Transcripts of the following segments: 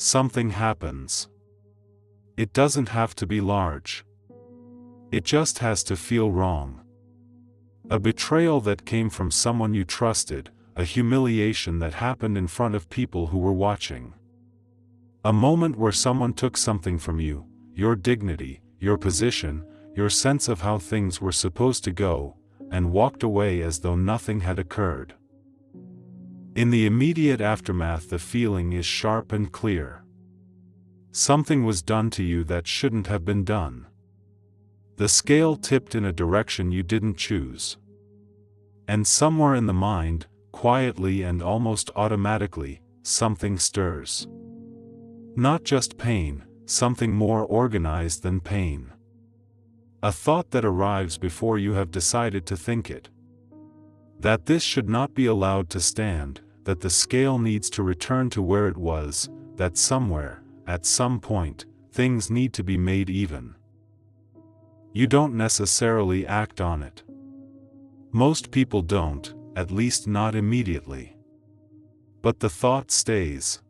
something happens. It doesn't have to be large. It just has to feel wrong. A betrayal that came from someone you trusted, a humiliation that happened in front of people who were watching. A moment where someone took something from you, your dignity, your position, your sense of how things were supposed to go, and walked away as though nothing had occurred. In the immediate aftermath, the feeling is sharp and clear. Something was done to you that shouldn't have been done. The scale tipped in a direction you didn't choose. And somewhere in the mind, quietly and almost automatically, something stirs. Not just pain, something more organized than pain. A thought that arrives before you have decided to think it. That this should not be allowed to stand, that the scale needs to return to where it was, that somewhere, at some point, things need to be made even. You don't necessarily act on it. Most people don't, at least not immediately. But the thought stays.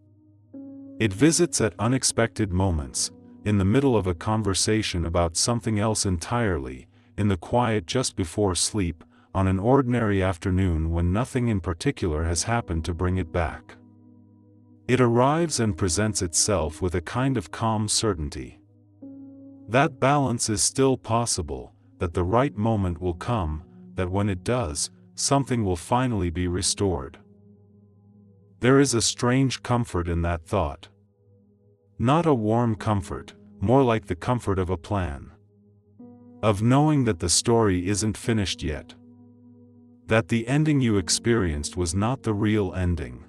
It visits at unexpected moments, in the middle of a conversation about something else entirely, in the quiet just before sleep, on an ordinary afternoon when nothing in particular has happened to bring it back. It arrives and presents itself with a kind of calm certainty. That balance is still possible, that the right moment will come, that when it does, something will finally be restored. There is a strange comfort in that thought. Not a warm comfort, more like the comfort of a plan. Of knowing that the story isn't finished yet. That the ending you experienced was not the real ending.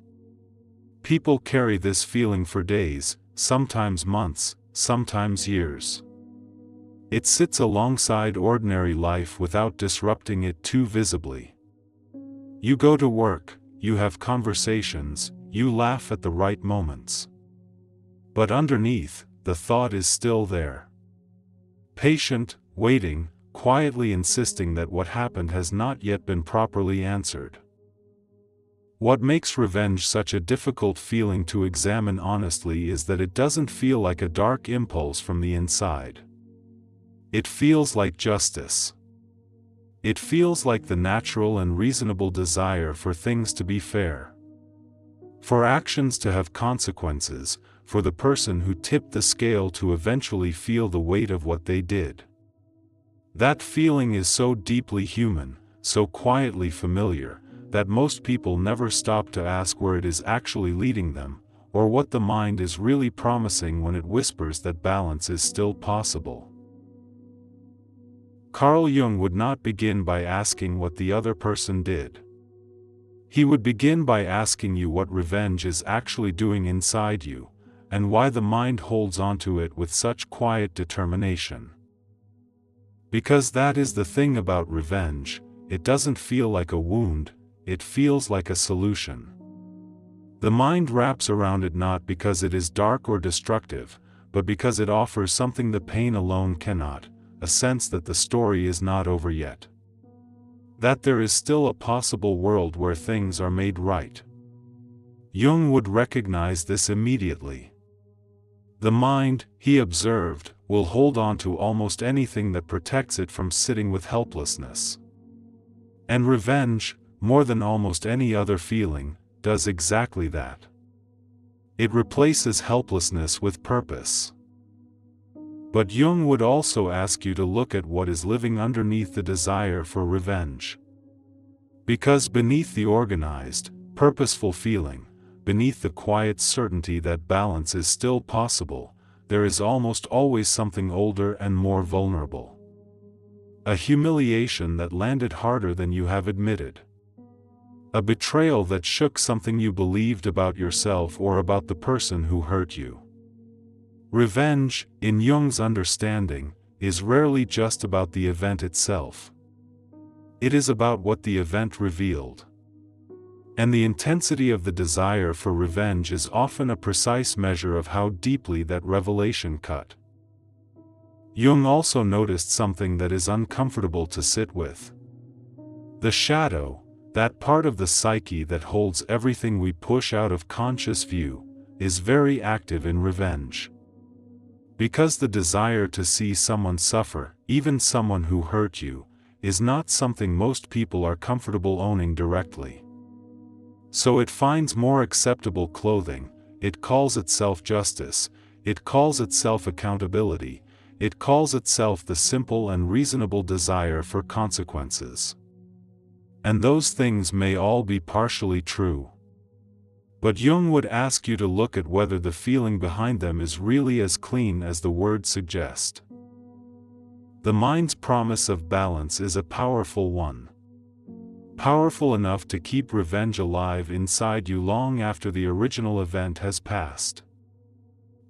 People carry this feeling for days, sometimes months, sometimes years. It sits alongside ordinary life without disrupting it too visibly. You go to work, you have conversations, you laugh at the right moments. But underneath, the thought is still there. Patient, waiting, quietly insisting that what happened has not yet been properly answered. What makes revenge such a difficult feeling to examine honestly is that it doesn't feel like a dark impulse from the inside. It feels like justice. It feels like the natural and reasonable desire for things to be fair. For actions to have consequences, for the person who tipped the scale to eventually feel the weight of what they did. That feeling is so deeply human, so quietly familiar, that most people never stop to ask where it is actually leading them, or what the mind is really promising when it whispers that balance is still possible. Carl Jung would not begin by asking what the other person did. He would begin by asking you what revenge is actually doing inside you, and why the mind holds onto it with such quiet determination. Because that is the thing about revenge, it doesn't feel like a wound, it feels like a solution. The mind wraps around it not because it is dark or destructive, but because it offers something the pain alone cannot, a sense that the story is not over yet. That there is still a possible world where things are made right. Jung would recognize this immediately. The mind, he observed, will hold on to almost anything that protects it from sitting with helplessness. And revenge, more than almost any other feeling, does exactly that. It replaces helplessness with purpose. But Jung would also ask you to look at what is living underneath the desire for revenge. Because beneath the organized, purposeful feeling, beneath the quiet certainty that balance is still possible, there is almost always something older and more vulnerable. A humiliation that landed harder than you have admitted. A betrayal that shook something you believed about yourself or about the person who hurt you. Revenge, in Jung's understanding, is rarely just about the event itself. It is about what the event revealed. And the intensity of the desire for revenge is often a precise measure of how deeply that revelation cut. Jung also noticed something that is uncomfortable to sit with. The shadow, that part of the psyche that holds everything we push out of conscious view, is very active in revenge. Because the desire to see someone suffer, even someone who hurt you, is not something most people are comfortable owning directly. So it finds more acceptable clothing, it calls itself justice, it calls itself accountability, it calls itself the simple and reasonable desire for consequences. And those things may all be partially true. But Jung would ask you to look at whether the feeling behind them is really as clean as the words suggest. The mind's promise of balance is a powerful one. Powerful enough to keep revenge alive inside you long after the original event has passed.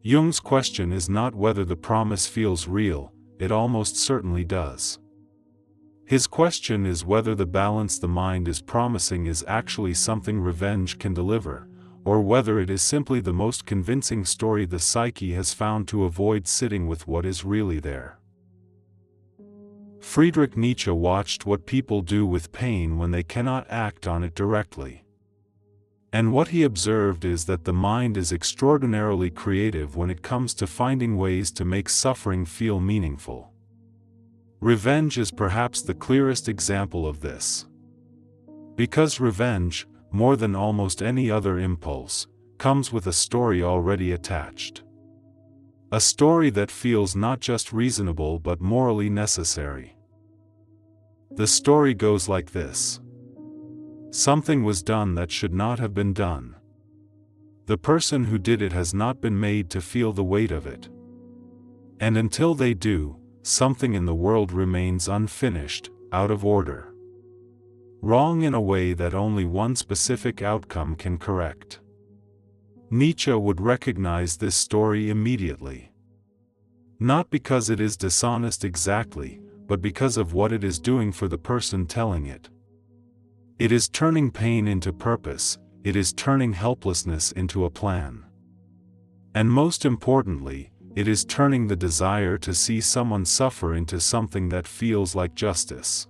Jung's question is not whether the promise feels real, it almost certainly does. His question is whether the balance the mind is promising is actually something revenge can deliver, or whether it is simply the most convincing story the psyche has found to avoid sitting with what is really there. Friedrich Nietzsche watched what people do with pain when they cannot act on it directly. And what he observed is that the mind is extraordinarily creative when it comes to finding ways to make suffering feel meaningful. Revenge is perhaps the clearest example of this. Because revenge, more than almost any other impulse, comes with a story already attached. A story that feels not just reasonable but morally necessary. The story goes like this. Something was done that should not have been done. The person who did it has not been made to feel the weight of it. And until they do, something in the world remains unfinished, out of order. Wrong in a way that only one specific outcome can correct. Nietzsche would recognize this story immediately. Not because it is dishonest exactly, but because of what it is doing for the person telling it. It is turning pain into purpose, it is turning helplessness into a plan. And most importantly, it is turning the desire to see someone suffer into something that feels like justice.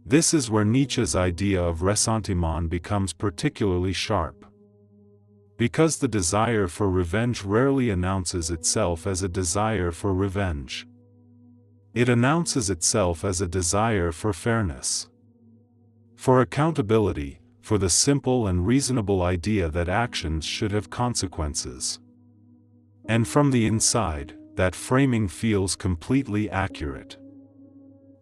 This is where Nietzsche's idea of ressentiment becomes particularly sharp. Because the desire for revenge rarely announces itself as a desire for revenge. It announces itself as a desire for fairness. For accountability, for the simple and reasonable idea that actions should have consequences. And from the inside, that framing feels completely accurate.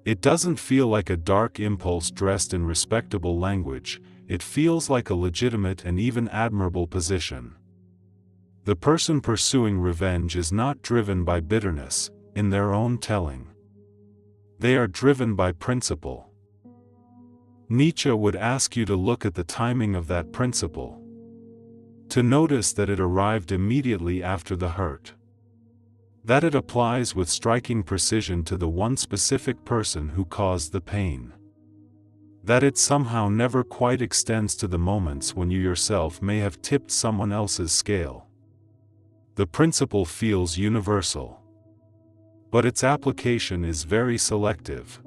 It doesn't feel like a dark impulse dressed in respectable language, it feels like a legitimate and even admirable position. The person pursuing revenge is not driven by bitterness, in their own telling. They are driven by principle. Nietzsche would ask you to look at the timing of that principle. To notice that it arrived immediately after the hurt. That it applies with striking precision to the one specific person who caused the pain. That it somehow never quite extends to the moments when you yourself may have tipped someone else's scale. The principle feels universal. But its application is very selective.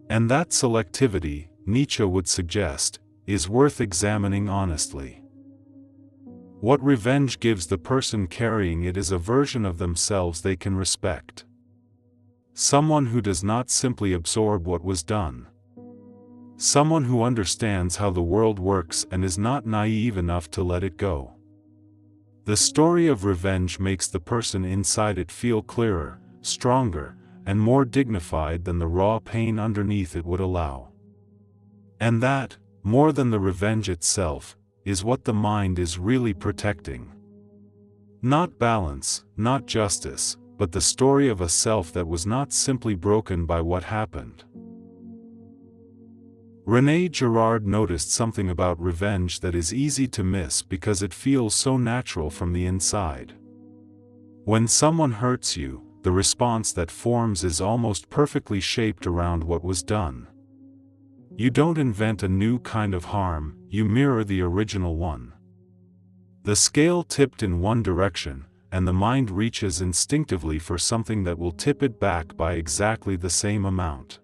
And that selectivity, Nietzsche would suggest, is worth examining honestly. What revenge gives the person carrying it is a version of themselves they can respect. Someone who does not simply absorb what was done. Someone who understands how the world works and is not naive enough to let it go. The story of revenge makes the person inside it feel clearer, stronger, and more dignified than the raw pain underneath it would allow. And that, more than the revenge itself, is what the mind is really protecting. Not balance, not justice, but the story of a self that was not simply broken by what happened. René Girard noticed something about revenge that is easy to miss because it feels so natural from the inside. When someone hurts you, the response that forms is almost perfectly shaped around what was done. You don't invent a new kind of harm, you mirror the original one. The scale tipped in one direction, and the mind reaches instinctively for something that will tip it back by exactly the same amount.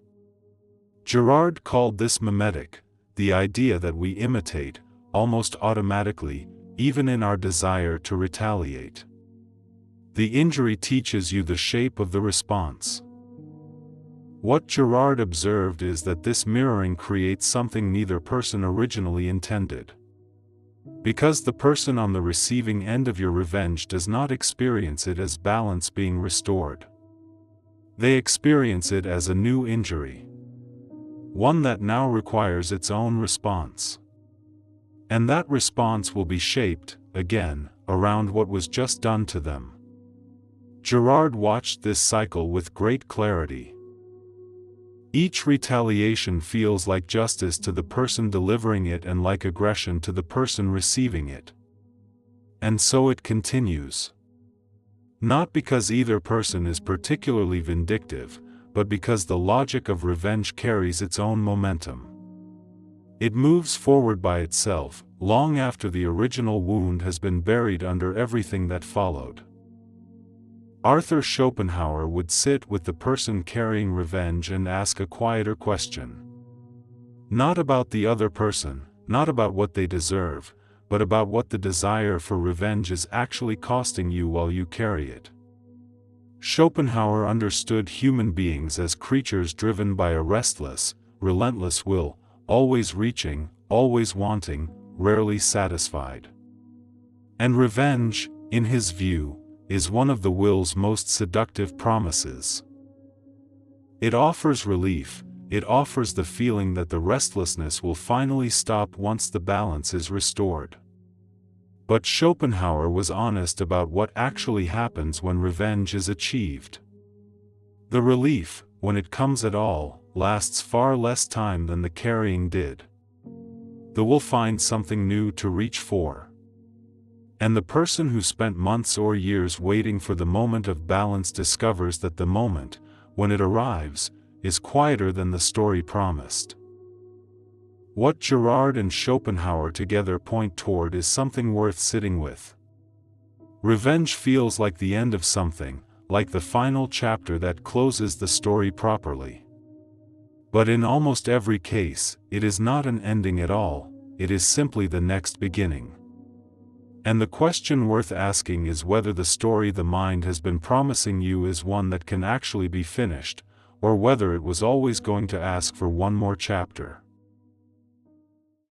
Girard called this mimetic, the idea that we imitate, almost automatically, even in our desire to retaliate. The injury teaches you the shape of the response. What Girard observed is that this mirroring creates something neither person originally intended. Because the person on the receiving end of your revenge does not experience it as balance being restored. They experience it as a new injury. One that now requires its own response. And that response will be shaped, again, around what was just done to them. Girard watched this cycle with great clarity. Each retaliation feels like justice to the person delivering it and like aggression to the person receiving it. And so it continues. Not because either person is particularly vindictive, but because the logic of revenge carries its own momentum. It moves forward by itself, long after the original wound has been buried under everything that followed. Arthur Schopenhauer would sit with the person carrying revenge and ask a quieter question. Not about the other person, not about what they deserve, but about what the desire for revenge is actually costing you while you carry it. Schopenhauer understood human beings as creatures driven by a restless, relentless will, always reaching, always wanting, rarely satisfied. And revenge, in his view, is one of the will's most seductive promises. It offers relief, it offers the feeling that the restlessness will finally stop once the balance is restored. But Schopenhauer was honest about what actually happens when revenge is achieved. The relief, when it comes at all, lasts far less time than the carrying did. The will finds something new to reach for. And the person who spent months or years waiting for the moment of balance discovers that the moment, when it arrives, is quieter than the story promised. What Girard and Schopenhauer together point toward is something worth sitting with. Revenge feels like the end of something, like the final chapter that closes the story properly. But in almost every case, it is not an ending at all, it is simply the next beginning. And the question worth asking is whether the story the mind has been promising you is one that can actually be finished, or whether it was always going to ask for one more chapter.